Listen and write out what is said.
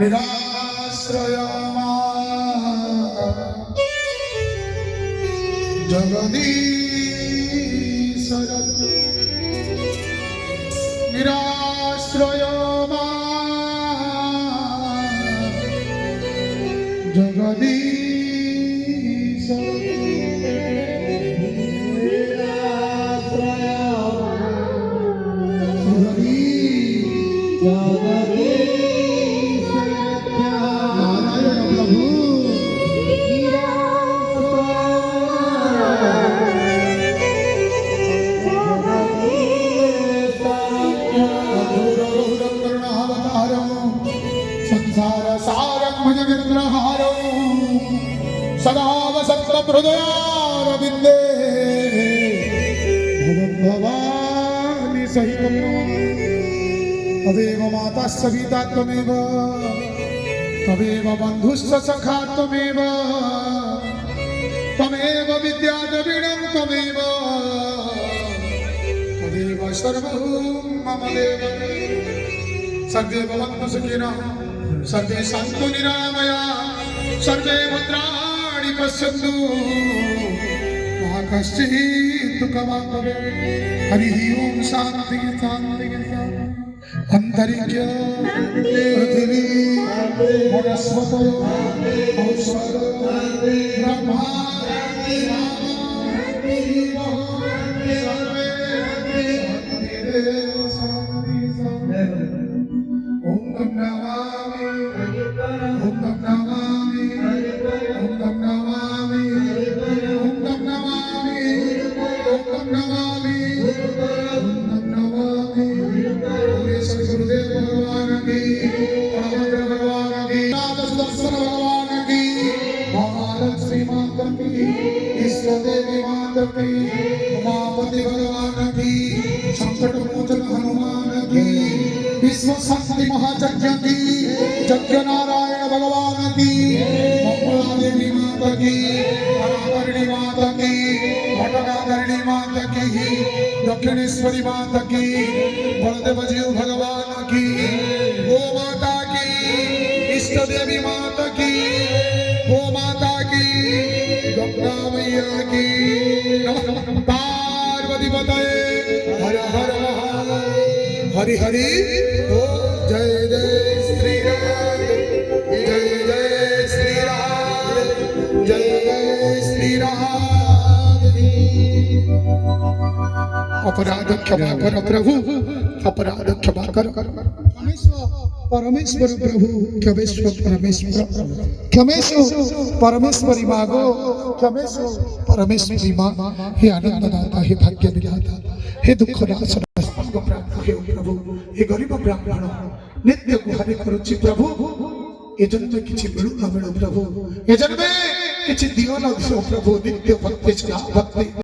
निराश्रय जगदीश निराश्रय जगदीश सदा वसक्त हृदयारविंदे भवानी सहितं तवेव माता सविता त्वमेव तवेव बन्धुश्च सखा त्वमेव त्वमेव विद्या द्रविणं त्वमेव तदेव सर्वं मम देव सर्वे भवन्तु सुखिनः सर्वे सन्तु निरामया सर्वे भद्राणि पश्यन्तु मा कश्चित् दुःखभाग् भवेत्। हरिः ओं शान्ति शान्ति अन्तरिक्ष पृथिवी वनस्पतयो औषध ब्रह्मा उमापति भगवान की संकट मोचन हनुमान की विश्व शक्ति महायज्ञ की यज्ञ नारायण भगवान की मंगला देवी माता की पराधरणी माता की घटकाधरणी माता की दक्षिणेश्वरी माता की बलदेव जीव भगवान की गो माता की इष्ट देवी माता की गो माता की गंगा मैया की पार्वती बताए हर हर हरि हरि ओ जय जय श्री राम जय जय श्री राम जय जय श्री राम। अपराध क्षमा कर प्रभु अपराध क्षमा कर परमेश्वर प्रभु क्षमेश्वर परमेश्वर क्षमेश्वर परमेश्वरी मागो क्षमेश्वर परमेश्वरी माँ हे आनंददाता हे भाग्य विधाता हे दुख नाशन हे प्रभु हे गरीब ब्राह्मण नित्य गुहारि करुछि प्रभु ए जन्म किछि मिलु न मिलु प्रभु ए जन्मे किछि दियो न दियो प्रभु नित्य भक्ति भक्ति